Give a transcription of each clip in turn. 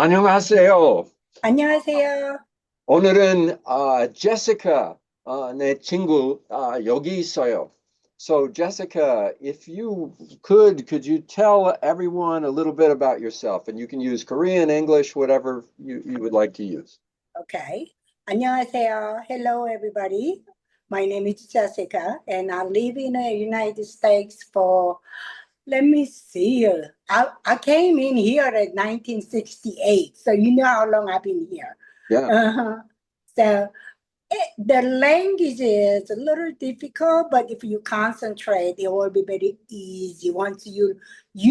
안녕하세요. 안녕하세요. 오늘은 제시카 내 친구 여기 있어요. So Jessica, if you could you tell everyone a little bit about yourself? And you can use Korean, English, whatever you would like to use. Okay. 안녕하세요. Hello, everybody. My name is Jessica, and I live in the United States for, let me see, I came in here at 1968, so you know how long I've been here. Yeah. So the language is a little difficult, but if you concentrate, it will be very easy. Once you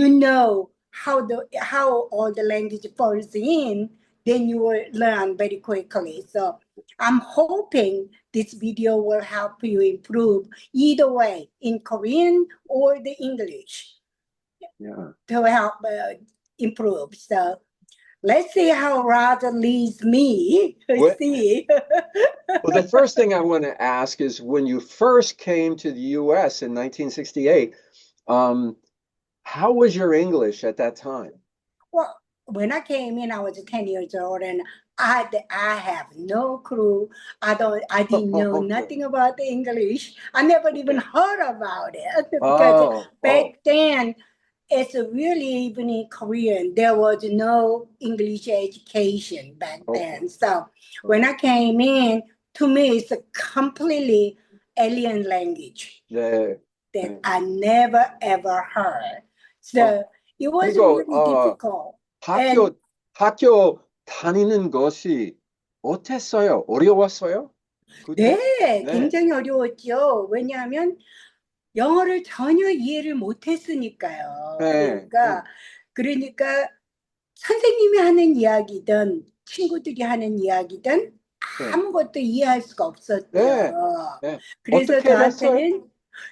know how all the language falls in, then you will learn very quickly. So I'm hoping this video will help you improve either way, in Korean or the English, to help improve. So let's see how Roger leads me. See. Well, the first thing I want to ask is when you first came to the US in 1968, how was your English at that time? Well, when I came in, I was 10 years old, and I have no clue. I didn't know nothing about the English. I never even heard about it because back then, it's really, even in Korean, there was no English education back then. So when I came in, to me, it's a completely alien language that I never ever heard. So it was really difficult. 학교 다니는 것이 어땠어요? 어려웠어요? 네, 굉장히 어려웠죠. 왜냐하면 영어를 전혀 이해를 못했으니까요. 그러니까 선생님이 하는 이야기든 친구들이 하는 이야기든 아무것도 이해할 수가 없었죠. 그래서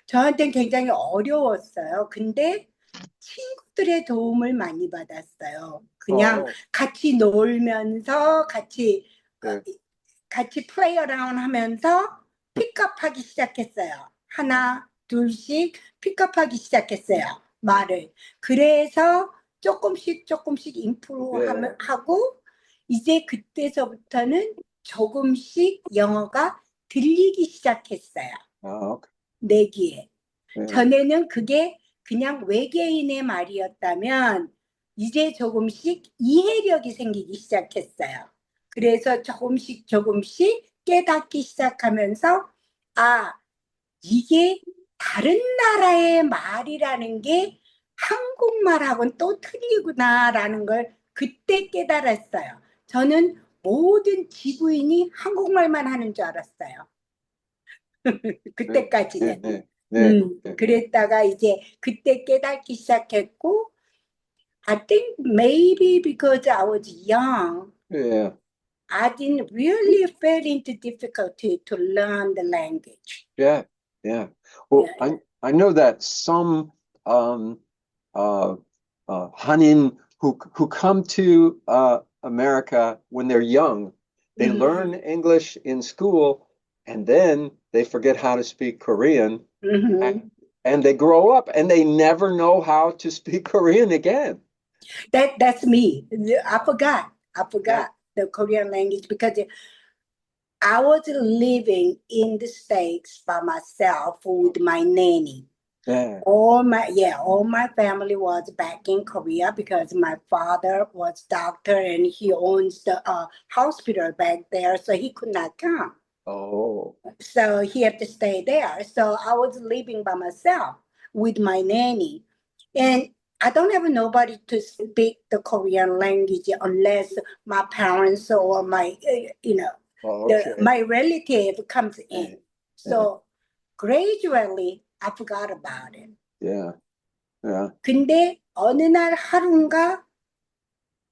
저한테는 굉장히 어려웠어요. 근데 친구들의 도움을 많이 받았어요. 그냥 같이 놀면서 같이 플레이 어라운드 하면서 픽업하기 시작했어요. 하나, 둘씩 픽업하기 시작했어요. 말을. 그래서 조금씩 임프루하고 이제 그때서부터는 조금씩 영어가 들리기 시작했어요. 내 귀에. 전에는 그게 그냥 외계인의 말이었다면 이제 조금씩 이해력이 생기기 시작했어요. 그래서 조금씩 깨닫기 시작하면서 이게 다른 나라의 말이라는 게 한국말하고는 또 틀리구나라는 걸 그때 깨달았어요. 저는 모든 지구인이 한국말만 하는 줄 알았어요. 그때까지는. 그랬다가 이제 그때 깨닫기 시작했고, I think maybe because I was young, I didn't really feel into difficulty to learn the language. Well, I know that some Hanin who come to America when they're young, they learn English in school, and then they forget how to speak Korean, and they grow up and they never know how to speak Korean again. That's me. I forgot the Korean language because I was living in the States by myself with my nanny. All my family was back in Korea because my father was doctor and he owns the hospital back there, so he could not come. So he had to stay there. So I was living by myself with my nanny, and I don't have nobody to speak the Korean language unless my parents or my my relative comes in. So gradually I forgot about it. 근데 어느 날 하루인가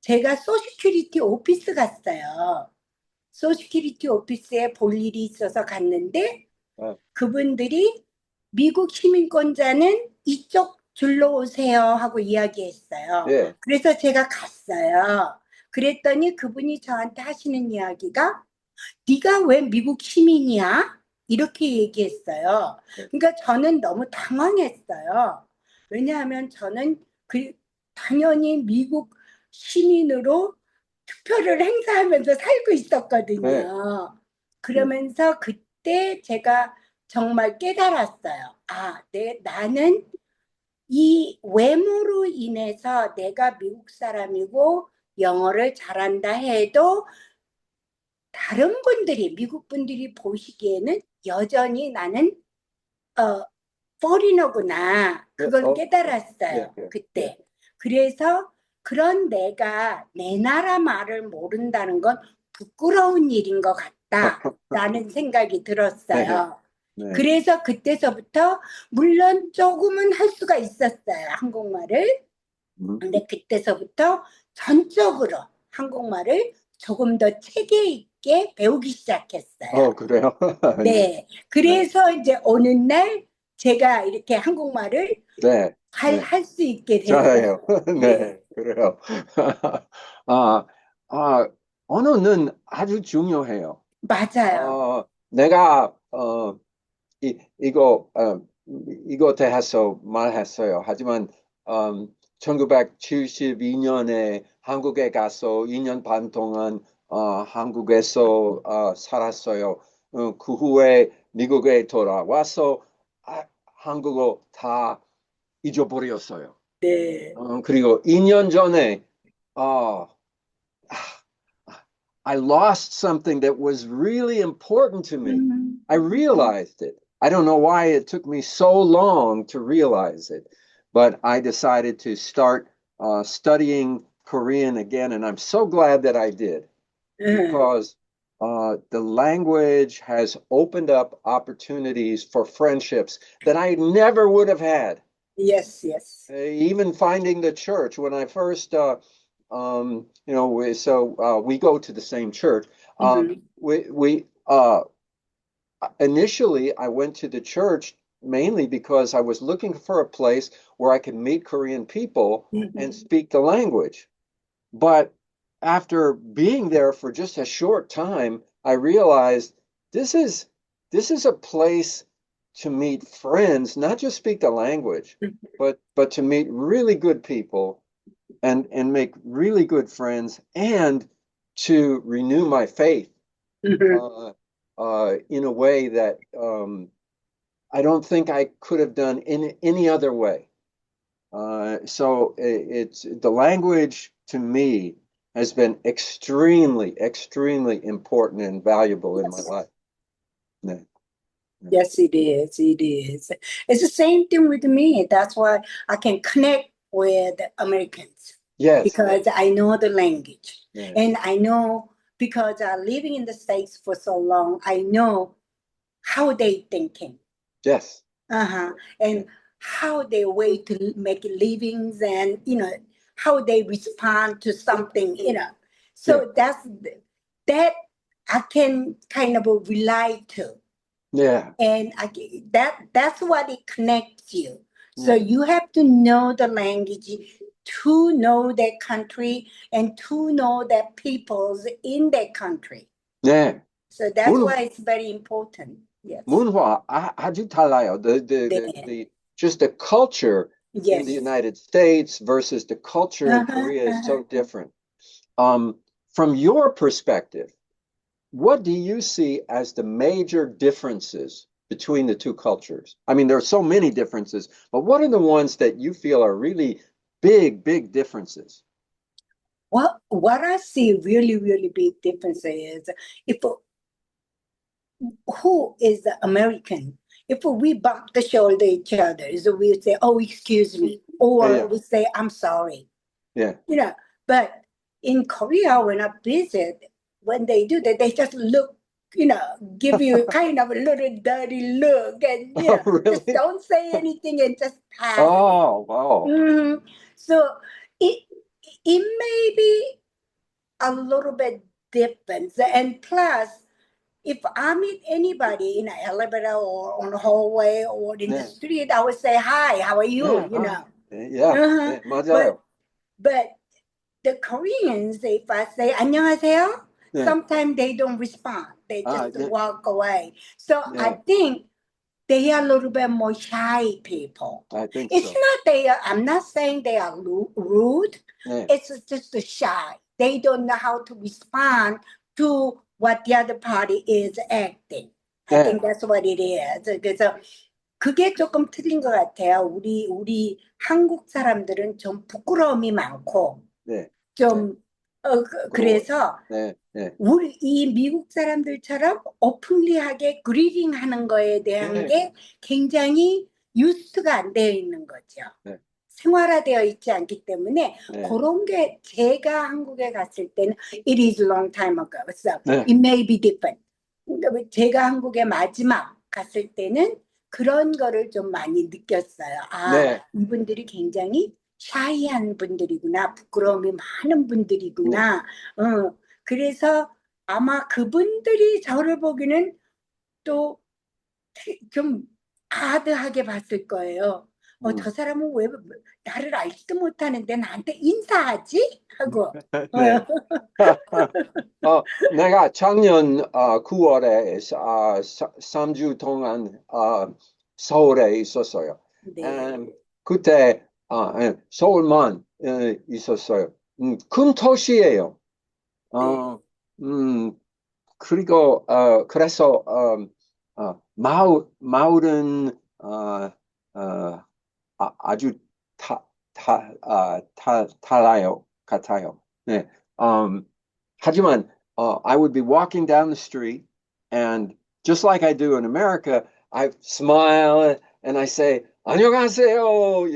제가 소시큐리티 오피스 갔어요. 소시큐리티 오피스에 볼 일이 있어서 갔는데 그분들이 미국 시민권자는 이쪽 줄로 오세요 하고 이야기했어요. 그래서 제가 갔어요. 그랬더니 그분이 저한테 하시는 이야기가 네가 왜 미국 시민이야? 이렇게 얘기했어요. 그러니까 저는 너무 당황했어요. 왜냐하면 저는 당연히 미국 시민으로 수표를 행사하면서 살고 있었거든요. 네. 그러면서 그때 제가 정말 깨달았어요. 나는 이 외모로 인해서 내가 미국 사람이고 영어를 잘한다 해도 다른 분들이, 미국 분들이 보시기에는 여전히 나는 포리너구나. 그걸 깨달았어요. 그때. 그래서 그런 내가 내 나라 말을 모른다는 건 부끄러운 일인 것 같다라는 생각이 들었어요. 네. 그래서 그때서부터 물론 조금은 할 수가 있었어요. 한국말을. 근데 그때서부터 전적으로 한국말을 조금 더 체계 있게 배우기 시작했어요. 그래요? 네. 그래서 이제 어느 날 제가 이렇게 한국말을 할 수 있게 됐어요. 네, 그래요. 언어는 아주 중요해요. 맞아요. 내가 이거 대해서 말했어요. 하지만 1972년에 한국에 가서 2년 반 동안 한국에서 살았어요. 그 후에 미국에 돌아와서 한국어 다 잊어버렸어요. 네. 그리고 2년 전에 I lost something that was really important to me. I realized it. I don't know why it took me so long to realize it, but I decided to start studying Korean again, and I'm so glad that I did, because the language has opened up opportunities for friendships that I never would have had. Yes, yes. Even finding the church when I first, we go to the same church. Initially, I went to the church mainly because I was looking for a place where I could meet Korean people and speak the language. But after being there for just a short time, I realized this is a place to meet friends, not just speak the language, but to meet really good people and make really good friends, and to renew my faith in a way that I don't think I could have done in any other way. So it's the language to me has been extremely, extremely important and valuable in my life. Yeah. Yes, it is. It is. It's the same thing with me. That's why I can connect with Americans. Yes. Because I know the language. Yeah. And I know, because I'm living in the States for so long, I know how they thinking. Yes. And how they way to make livings, and how they respond to something, So that I can kind of rely to. Yeah. And that's what it connects you. So you have to know the language to know their country and to know the peoples in their country. 네. So that's why it's very important. Yes. 문화 아주 달라요. The just the culture in the United States versus the culture in Korea is so different. From your perspective, what do you see as the major differences between the two cultures? I mean, there are so many differences, but what are the ones that you feel are really big, big differences? Well, what I see really, really big difference is who is the American? If we bump the shoulder each other, so we say, "Oh, excuse me," or we say, "I'm sorry." Yeah. But in Korea, when I visit, when they do that, they just look, give you kind of a little dirty look, and really? just don't say anything and just pass. Oh, wow. So it may be a little bit different, and plus, if I meet anybody in an elevator or on the hallway or in the street, I would say, "Hi, how are you?" Yeah, 맞아요. But the Koreans, if I say 안녕하세요, sometimes they don't respond. They just walk away. So I think they are a little bit more shy people. I think it's so. not I'm not saying they are rude. It's just shy. they don't know how to respond to what the other party is acting. I think that's what it is. 그래서 그게 조금 틀린 것 같아요. 우리 한국 사람들은 좀 부끄러움이 많고, 좀 그래서 우리 이 미국 사람들처럼 오픈리하게 그리팅 하는 거에 대한 게 굉장히 유스트가 안 되어 있는 거죠. 생활화되어 있지 않기 때문에 그런 게 제가 한국에 갔을 때는 it is a long time ago, so it may be different. 제가 한국에 마지막 갔을 때는 그런 거를 좀 많이 느꼈어요. 이분들이 굉장히 샤이한 분들이구나, 부끄러움이 많은 분들이구나. 그래서 아마 그분들이 저를 보기는 또 좀 아드하게 봤을 거예요. 저 사람은 왜 나를 알지도 못하는데 나한테 인사하지? 하고. 내가 작년 9월에 3주 동안 서울에 있었어요. 그때 서울만 있었어요. 큰 도시예요. 그리고 그래서 마을은 아주 달라요, 같아요. 하지만 I would be walking down the street, and just like I do in America, I smile and I say 안녕하세요,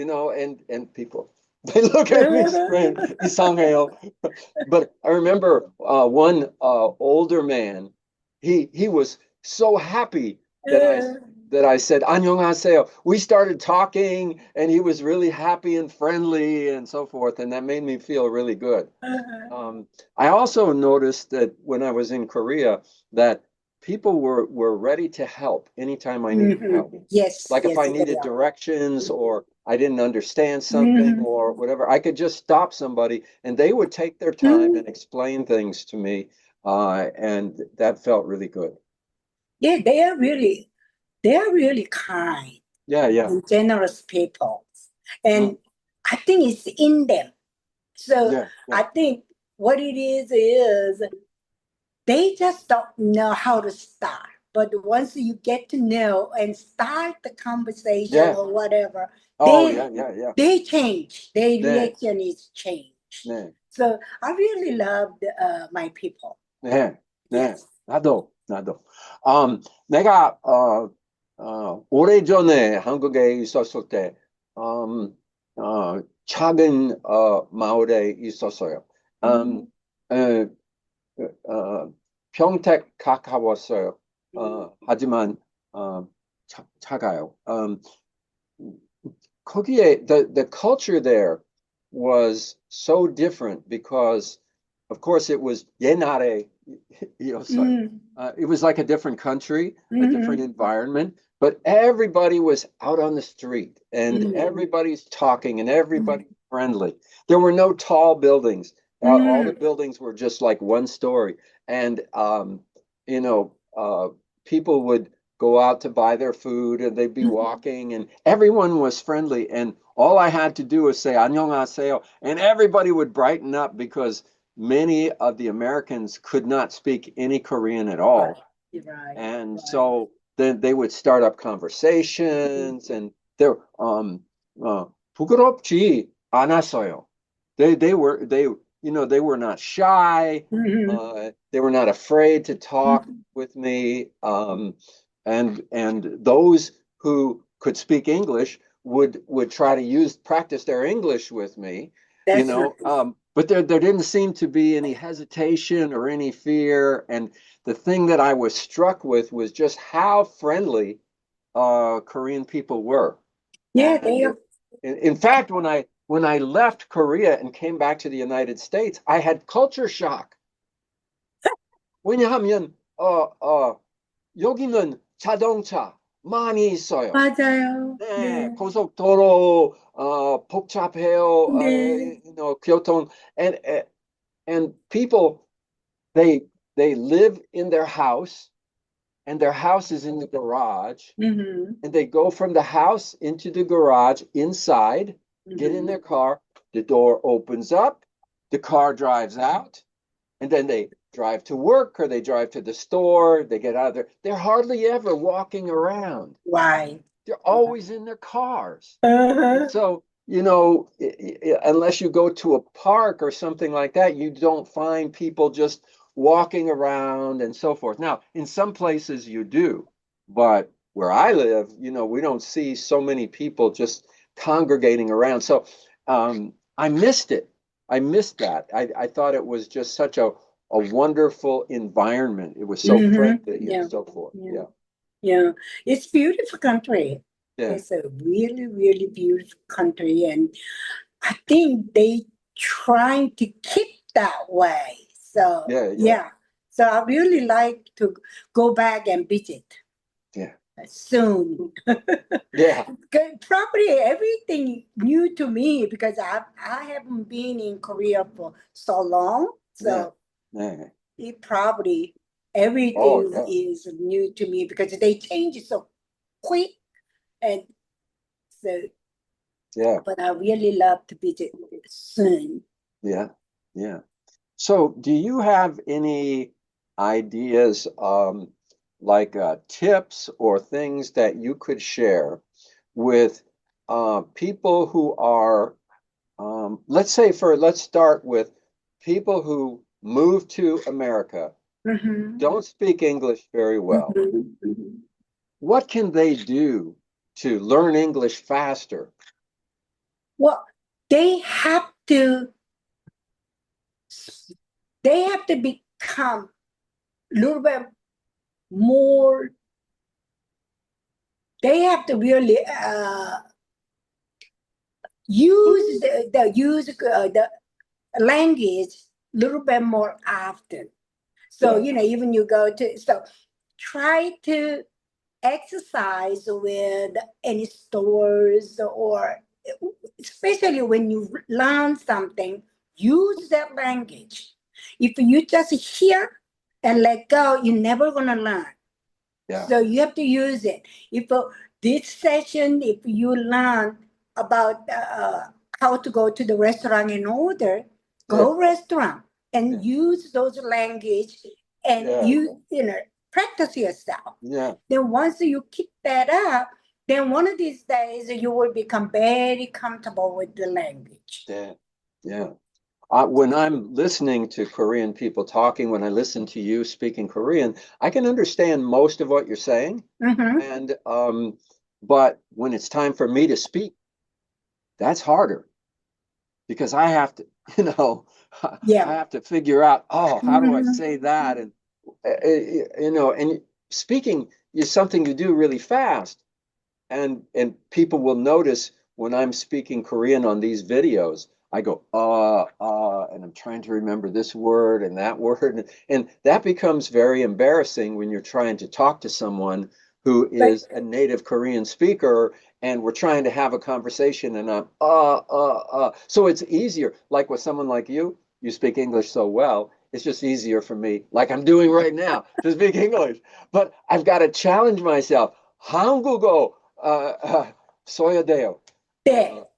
and people, they look at me strange, 이상해요. But I remember one older man, he was so happy that I said 안녕하세요. We started talking, and he was really happy and friendly and so forth, and that made me feel really good. I also noticed that when I was in Korea, that people were ready to help anytime I needed help. Like if I needed directions or I didn't understand something or whatever, I could just stop somebody and they would take their time and explain things to me, and that felt really good. Yeah, they are really kind. And generous people. And I think it's in them. So I think what it is they just don't know how to start. But once you get to know and start the conversation or whatever, they change. Their reaction is changed. So I really loved my people. 나도. 내가 오래전에 한국에 있었을 때 작은 마을에 있었어요. 평택 가까웠어요. 하지만 작아요. 거기에 the culture there was so different because, of course, it was 옛날에. It was like a different country, a different environment, but everybody was out on the street and everybody's talking and everybody's friendly. There were no tall buildings. All the buildings were just like one story. And, people would go out to buy their food and they'd be walking and everyone was friendly. And all I had to do was say, 안녕하세요. And everybody would brighten up because many of the Americans could not speak any Korean at all. So then they would start up conversations and they're 부끄럽지 않았어요. They were not shy. They were not afraid to talk with me. And those who could speak English would try to practice their English with me. But there didn't seem to be any hesitation or any fear. And the thing that I was struck with was just how friendly Korean people were. They are. In fact, when I left Korea and came back to the United States, I had culture shock. 왜냐하면 여기는 자동차 많이 있어요. 맞아요. 고속도로 복잡해요. 교통 and people they live in their house and their house is in the garage and they go from the house into the garage inside, get in their car, the door opens up the car drives out, and then they drive to work or they drive to the store, they get out of there. They're hardly ever walking around. Right. They're always in their cars. Uh-huh. So, you know, unless you go to a park or something like that, you don't find people just walking around and so forth. Now, in some places you do, but where I live, you know, we don't see so many people just congregating around. So I missed it. I missed that. I thought it was just such a wonderful environment. It was so friendly and so forth. Yeah. Yeah. It's beautiful country. Yeah. It's a really, really beautiful country. And I think they trying to keep that way. So yeah. So I really like to go back and visit. Yeah. Soon. Yeah. Probably everything new to me because I haven't been in Korea for so long. So it probably everything is new to me because they change so quick. And so but I really love to visit soon. Yeah. Yeah. So do you have any ideas like tips or things that you could share with people who are, let's start with people who move to America, don't speak English very well. What can they do to learn English faster? Well, they have to become a little bit more. They have to really use the language a little bit more often. So you know, even you go to try to exercise with any stores or especially when you learn something, use that language. If you just hear and let go, you're never gonna learn. So you have to use it. If this session, if you learn about how to go to the restaurant and order, go restaurant and use those language and you know practice yourself. Then once you keep that up, then one of these days you will become very comfortable with the language. When I'm listening to Korean people talking, when I listen to you speaking Korean, I can understand most of what you're saying. And but when it's time for me to speak, that's harder because I have to, you know, I have to figure out, how do I say that? And you know, and speaking is something to do really fast, and people will notice when I'm speaking Korean on these videos. I go, and I'm trying to remember this word and that word. And that becomes very embarrassing when you're trying to talk to someone who is a native Korean speaker and we're trying to have a conversation and I'm, So it's easier, like with someone like you speak English so well, it's just easier for me, like I'm doing right now, to speak English. But I've got to challenge myself. 한국어 써야 돼요.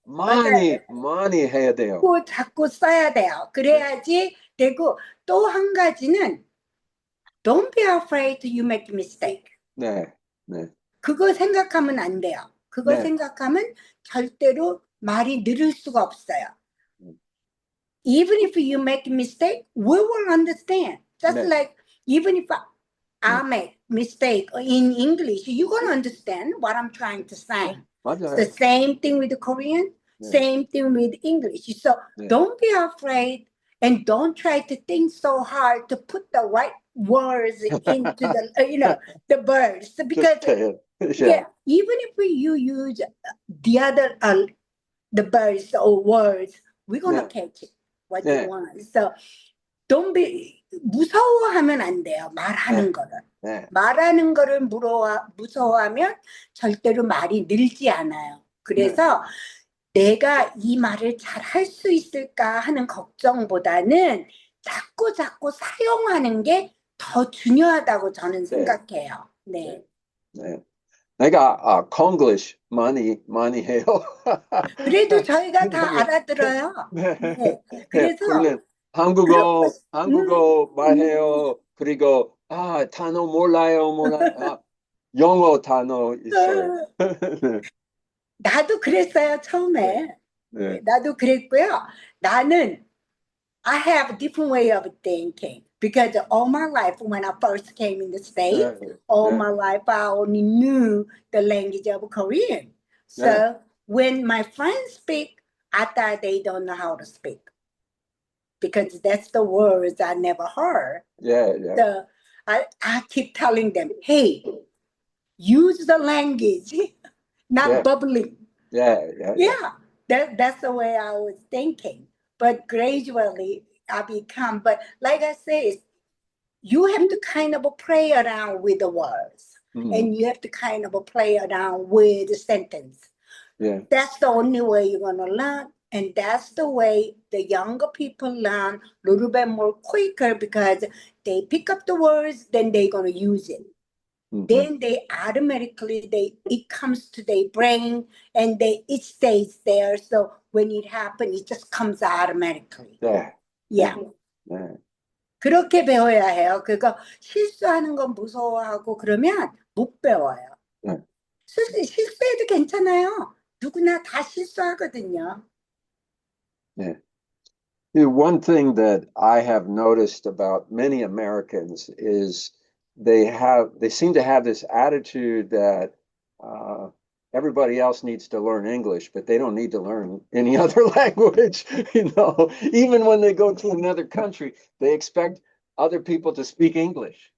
많이 해야 돼요. 자꾸 써야 돼요. 그래야지 되고 또 한 가지는 don't be afraid you make a mistake. 그거 생각하면 안 돼요. 그거 생각하면 절대로 말이 늘을 수가 없어요. Even if you make a mistake, we will understand. Just like even if I make mistake in English, you're going to understand what I'm trying to say. It's the same thing with the Korean, same thing with English. So don't be afraid and don't try to think so hard to put the right words into the, you know, the words. Because, even if you use the other, the words or words, we're going to catch it, what you want. So don't be, 무서워하면 안 돼요, 말하는 거를. 말하는 거를 무서워하면 절대로 말이 늘지 않아요. 그래서 내가 이 말을 잘 할 수 있을까 하는 걱정보다는 자꾸 사용하는 게 더 중요하다고 저는 생각해요. 내가 콩글리시 많이 해요. 그래도 저희가 다 알아들어요. 네. 네. 네, 그래서 우리는 한국어 말해요. 그리고 단어 몰라요. 영어 단어 있어요. 네. 나도 그랬어요, 네. 처음에. 네. 나도 그랬고요. 나는 I have a different way of thinking because all my life when I first came in the States, 네. all 네. my life I only knew the language of Korean. So 네. when my friends speak, I thought they don't know how to speak because that's the words I never heard. Yeah. So I keep telling them, hey, use the language, not Yeah. bubbling. Yeah. Yeah, that's the way I was thinking. But gradually I become, but like I said, you have to kind of play around with the words and you have to kind of play around with the sentence. Yeah. That's the only way you're going to learn. And that's the way the younger people learn a little bit more quicker because they pick up the words, then they're going to use it. Then they automatically it comes to their brain and it stays there. So when it happens, it just comes automatically. 네. Yeah. 네. 그렇게 배워야 해요. 그거 실수하는 건 무서워하고 그러면 못 배워요. 네. 실수해도 괜찮아요. 누구나 다 실수하거든요. Yeah. One thing that I have noticed about many Americans is they seem to have this attitude that everybody else needs to learn English, but they don't need to learn any other language. Even when they go to another country, they expect other people to speak English.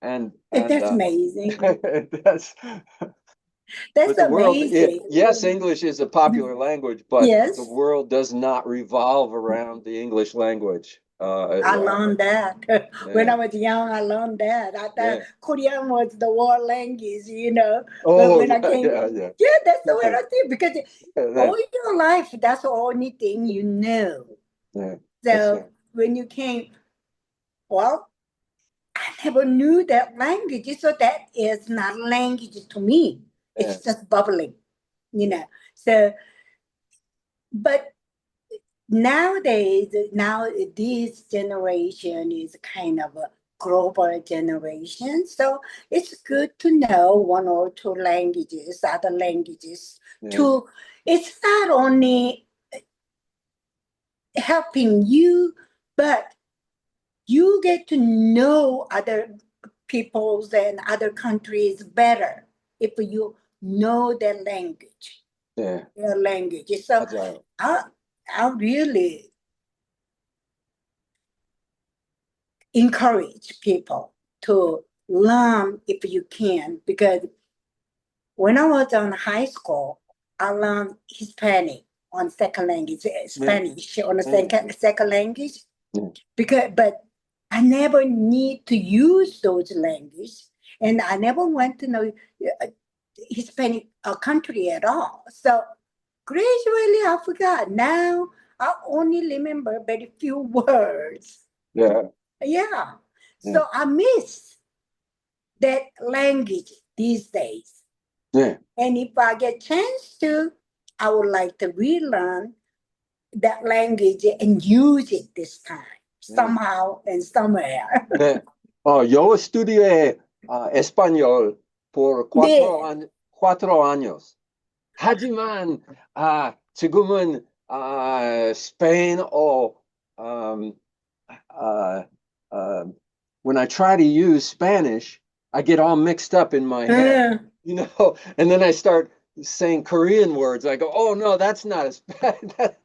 And that's amazing. But That's the world, amazing. yes, English is a popular language, but Yes. the world does not revolve around the English language. I learned that. When I was young, I learned that. I thought Korean was the world language, Oh, when I came, yeah, that's the way I think, because all your life, that's the only thing you know. Yeah. So when you came, well, I never knew that language, so that is not language to me. It's just bubbling, So, but nowadays, this generation is kind of a global generation. So it's good to know one or two languages, other languages. It's not only helping you, but you get to know other peoples and other countries better if you know their language. Yeah. Their language. So I really encourage people to learn if you can, because when I was in high school, I learned Hispanic on second language, Spanish on a second language, but I never need to use those languages, and I never went to know Hispanic country at all. So gradually I forgot. Now I only remember very few words. Yeah. So I miss that language these days. Yeah. And if I get a chance to, I would like to relearn that language and use it this time, somehow and somewhere. 네. Yo estudié español por 4 años. 하지만 지금은 Spain or when I try to use Spanish, I get all mixed up in my head, and then I start saying Korean words. I go, oh no, that's not as bad.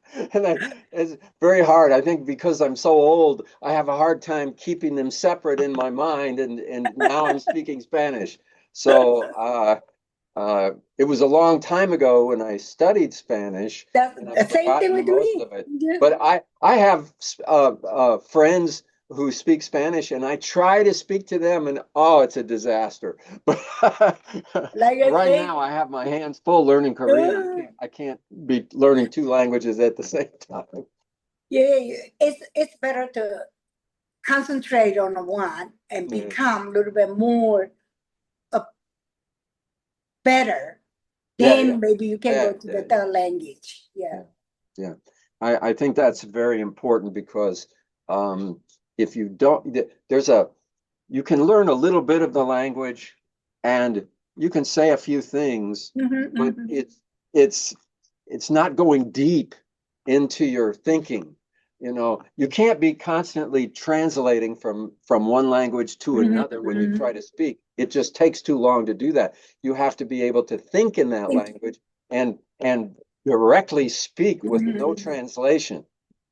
It's very hard. I think because I'm so old, I have a hard time keeping them separate in my mind, and now I'm speaking Spanish. So it was a long time ago when I studied Spanish. The same thing with me. But I have friends who speak Spanish, and I try to speak to them, and it's a disaster. But right now, I have my hands full learning Korean. I can't be learning 2 languages at the same time. Yeah, it's better to concentrate on one and become a little bit more better, then maybe you can go to the third language. Yeah. I think that's very important because if you don't, you can learn a little bit of the language and you can say a few things, but it's not going deep into your thinking. You know, you can't be constantly translating from one language to another when you try to speak. It just takes too long to do that. You have to be able to think in that language and directly speak with no translation.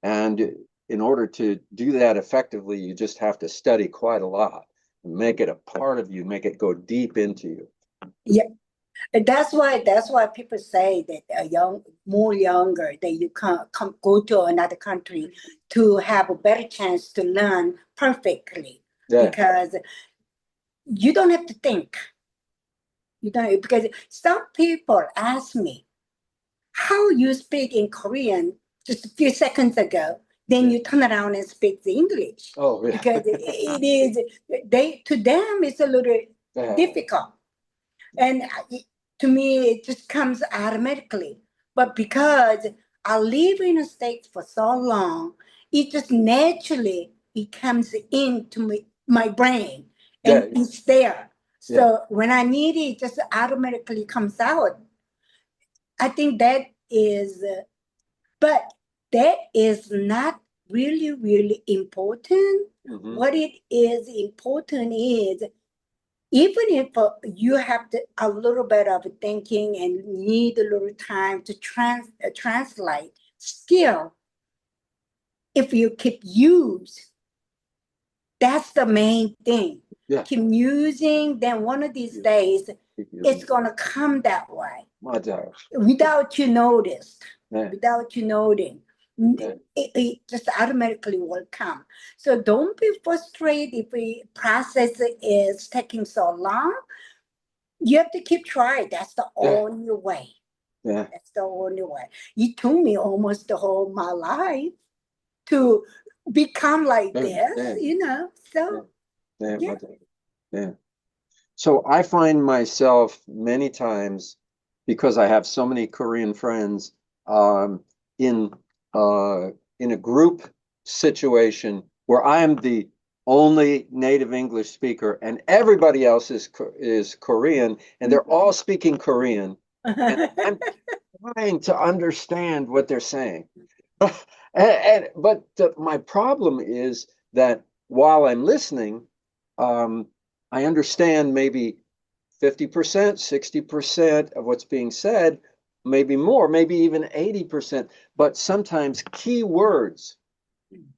And in order to do that effectively, you just have to study quite a lot, make it a part of you, make it go deep into you. Yeah. And that's why people say that more younger, that you can go to another country to have a better chance to learn perfectly, because you don't have to think. You don't, because some people ask me, how you speak in Korean just a few seconds ago, then you turn around and speak the English. Oh, yeah. Because it is, to them it's a little difficult. And to me, it just comes automatically. But because I live in the States for so long, it just naturally, it comes into my brain and it's there. So when I need it, it just automatically comes out. I think that is, but that is not really, really important. What it is important is, even if you have a little bit of thinking and need a little time to translate, still, if you keep use, that's the main thing. Keep using, then one of these days, it's going to come that way. Without you noticed, without you noting. It just automatically will come. So don't be frustrated if the process is taking so long. You have to keep trying. That's the only way. That's the only way. It took me almost the whole my life to become like this, you know. So So I find myself many times, because I have so many Korean friends, in a group situation where I am the only native English speaker and everybody else is Korean, and they're all speaking Korean. And I'm trying to understand what they're saying. But my problem is that while I'm listening, I understand maybe 50%, 60% of what's being said, maybe more, maybe even 80%. But sometimes key words,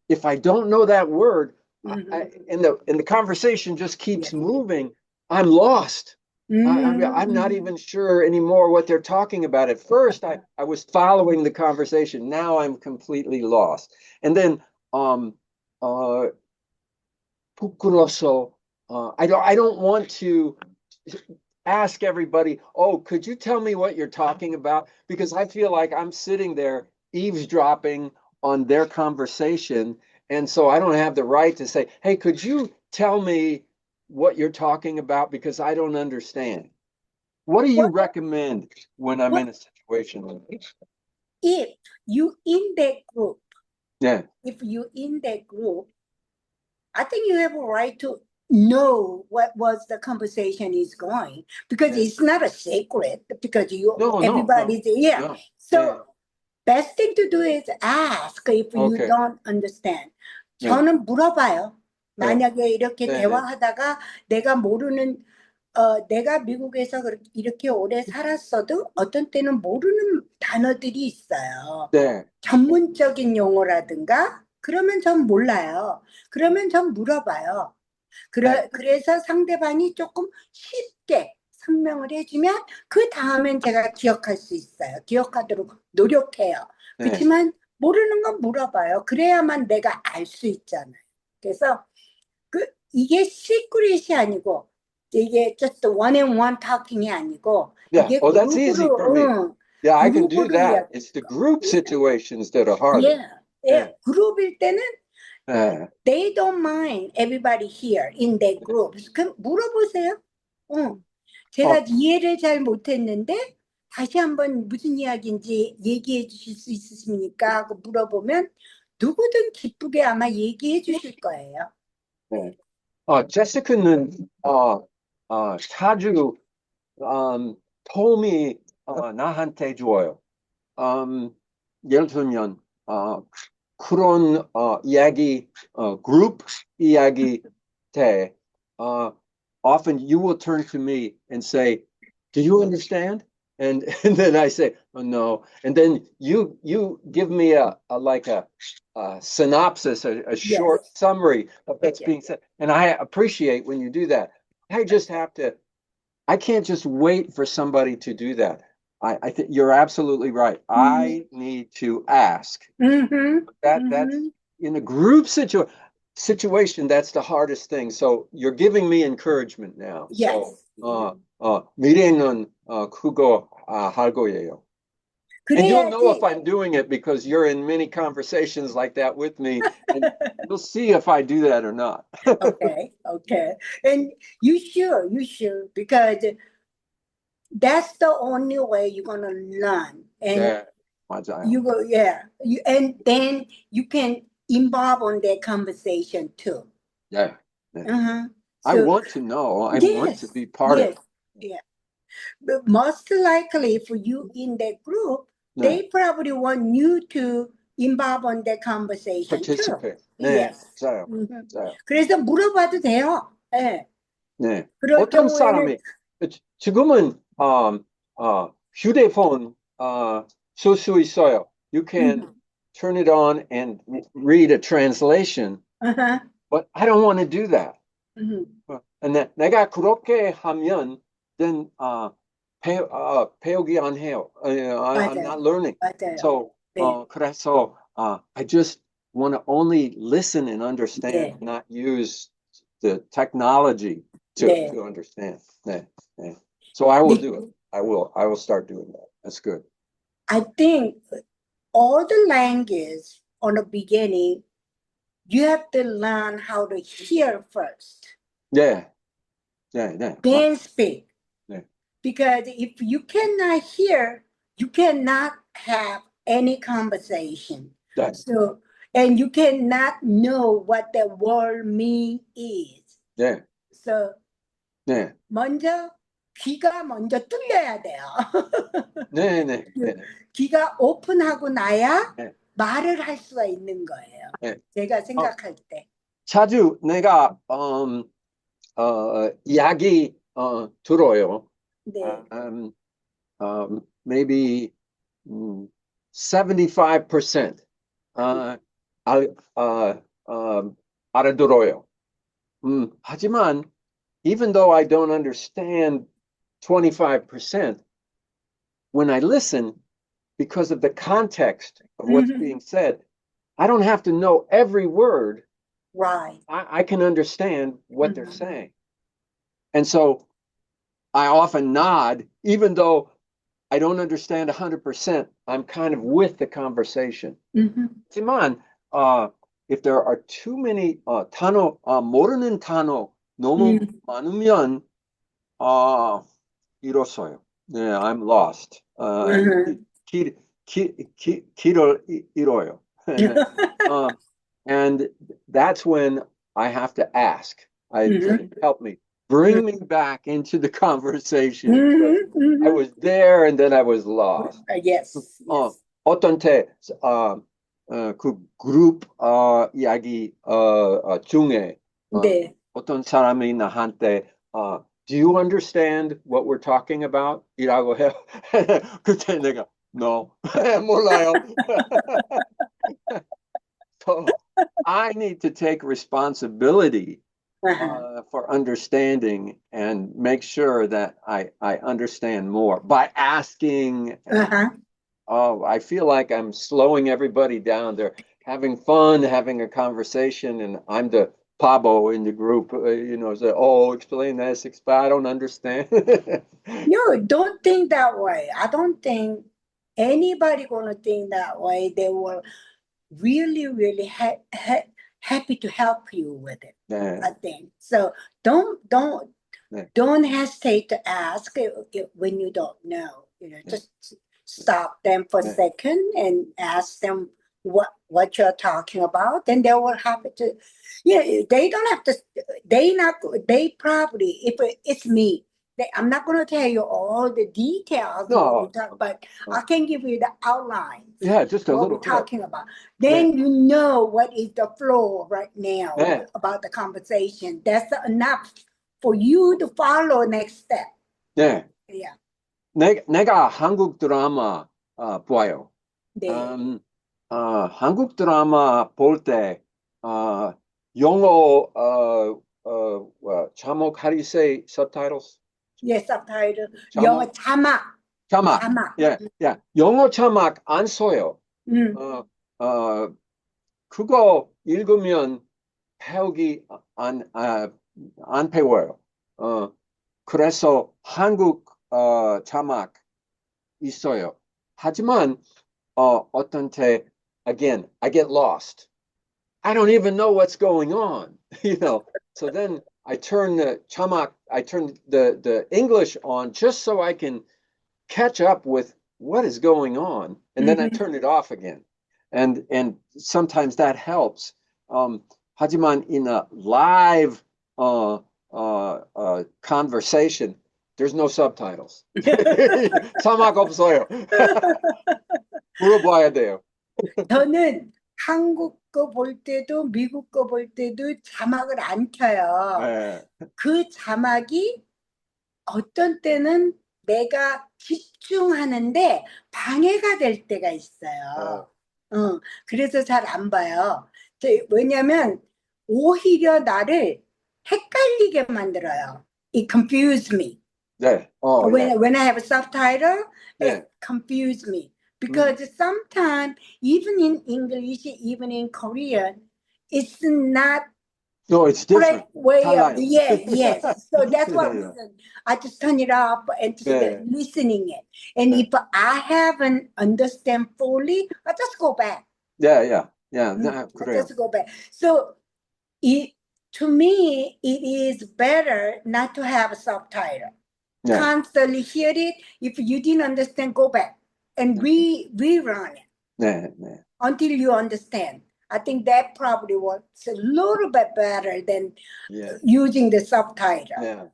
if I don't know that word, and the conversation just keeps moving, I'm lost. I'm not even sure anymore what they're talking about. At first, I was following the conversation. Now I'm completely lost. And then 부끄러워서, I don't want to ask everybody, oh, could you tell me what you're talking about? Because I feel like I'm sitting there eavesdropping on their conversation. And so I don't have the right to say, hey, could you tell me what you're talking about? Because I don't understand. What do you recommend when I'm in a situation like this? If you in that group, I think you have a right to know what was the conversation is going, because it's not a secret, because everybody's here. So best thing to do is ask if you don't understand. 저는 물어봐요. 만약에 이렇게 대화하다가 내가 모르는, 내가 미국에서 이렇게 오래 살았어도 어떤 때는 모르는 단어들이 있어요. 전문적인 용어라든가, 그러면 전 몰라요. 그러면 전 물어봐요. 그래서 상대방이 조금 쉽게 설명을 해주면 그 다음엔 제가 기억할 수 있어요. 기억하도록 노력해요. 그렇지만 모르는 건 물어봐요. 그래야만 내가 알 수 있잖아요. 그래서 이게 시크릿이 아니고, 이게 just one-on-one talking이 아니고, 이게 that's easy for me. I can do that. It's the group situations that are hard. 그룹일 때는 they don't mind everybody here in their groups. 그럼 물어보세요. 제가 이해를 잘 못했는데 다시 한번 무슨 이야기인지 얘기해 주실 수 있으십니까? 하고 물어보면 누구든 기쁘게 아마 얘기해 주실 거예요. 네. 제시카는 자주 도움이 나한테 줘요. 예를 들면 그런 이야기 그룹 이야기 때 often you will turn to me and say, "Do you understand?" And then I say, "Oh no." And then you give me a synopsis, a short summary of what's being said. And I appreciate when you do that. I can't just wait for somebody to do that. I think you're absolutely right. I need to ask. That's in a group situation, that's the hardest thing. So you're giving me encouragement now. Yes. So 미래는 그거 할 거예요. And you'll know if I'm doing it because you're in many conversations like that with me, and you'll see if I do that or not. Okay. And you should, because that's the only way you're gonna learn. And 네, 맞아요. and then you can involve on that conversation too. Yeah. So, I want to know. I want to be part of it. Yeah. But most likely for you in that group, they probably want you to involve on that conversation Participate. too. 네, Yes. 맞아요. 그래서 물어봐도 돼요. 네. 네. 그럴 어떤 경우에는 사람이 지금은 휴대폰 쓸 수 있어요. You can turn it on and read a translation. But I don't want to do that. And 내가 그렇게 하면 then 배우기 안 해요. I'm not learning. 맞아요. So 그래서 I just want to only listen and understand, not use the technology to understand. 네. So I will do it. I will start doing that. That's good. I think all the language on the beginning, you have to learn how to hear first. Yeah. Then speak. Yeah. Because if you cannot hear, you cannot have any conversation. Yeah. So, and you cannot know what the word mean is. Yeah. So, 귀가 먼저 뚫려야 돼요. 네. 귀가 오픈하고 나야 말을 할 수가 있는 거예요. 제가 생각할 때. 자주 내가 이야기 들어요. 네. Maybe 75% 알아들어요. 하지만 even though I don't understand 25%, when I listen, because of the context of what's being said, I don't have to know every word. Right. I can understand what they're saying. And so I often nod, even though I don't understand 100%, I'm kind of with the conversation. 하지만 if there are too many 단어, 모르는 단어 너무 많으면 잃었어요. Yeah, I'm lost. 길을 잃어요. And that's when I have to ask. Help me. Bring me back into the conversation. I was there and then I was lost. Yes. 어떤 때 그 그룹 이야기 중에 어떤 사람이 나한테 Do you understand what we're talking about? 이라고 해요. 그때 내가 No, 몰라요. So I need to take responsibility for understanding and make sure that I understand more by asking. I feel like I'm slowing everybody down. They're having fun, having a conversation, and I'm the pabo in the group, say, explain this, I don't understand. No, don't think that way. I don't think anybody gonna think that way. They were really, really happy to help you with it. I think so. Don't 네. Don't hesitate to ask when you don't know. Just stop them for a second and ask them what you're talking about, and they will have to. They don't have to. They probably, if it's me, I'm not going to tell you all the details. No, but I can give you the outline. Yeah, just a what little we're talking about. Then you know what is the flow right now about the conversation. That's enough for you to follow next step. 네. Yeah. 내가 한국 드라마 봐요. 네. 한국 드라마 볼 때 영어 자막, how do you say subtitles? Yes, subtitle. 영어 자막. 영어 자막 안 써요. 그거 읽으면 배우기 안 배워요. 그래서 한국 자막 있어요. 하지만 어떤 때, again, I get lost. I don't even know what's going on, So then I turn the English on just so I can catch up with what is going on, and then I turn it off again. And sometimes that helps. 하지만 in a live conversation, there's no subtitles. 자막 없어요. 물어봐야 돼요. 저는 한국 거 볼 때도 미국 거 볼 때도 자막을 안 켜요. 그 자막이 어떤 때는 내가 집중하는데 방해가 될 때가 있어요. 그래서 잘 안 봐요. 왜냐면 오히려 나를 헷갈리게 만들어요. It confused me. When I have a subtitle, it confused me. Because sometimes, even in English, even in Korean, it's not No, it's different. way of yes. So that's what I just turn it off and just listening it. And if I haven't understand fully, I just go back. I just go back. So to me, it is better not to have a subtitle. Constantly hear it. If you didn't understand, go back and rerun it until you understand. I think that probably works a little bit better than using the subtitle.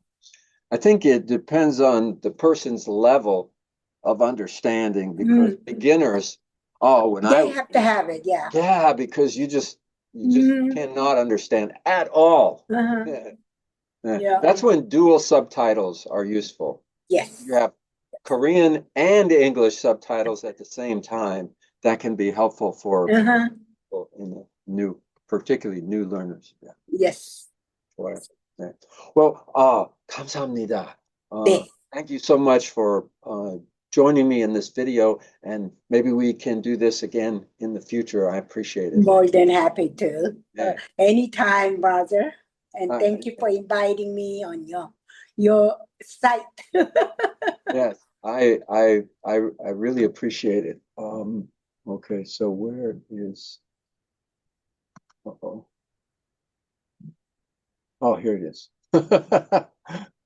I think it depends on the person's level of understanding, because beginners, they have to have it, Yeah, because you just cannot understand at all. That's when dual subtitles are useful. Yes. You have Korean and English subtitles at the same time. That can be helpful for people particularly new learners. Yes. Well, 감사합니다. Thank you so much for joining me in this video, and maybe we can do this again in the future. I appreciate it. More than happy to. Anytime, brother. And thank you for inviting me on your site. Yes, I really appreciate it. Okay, so where is? Oh, here it is.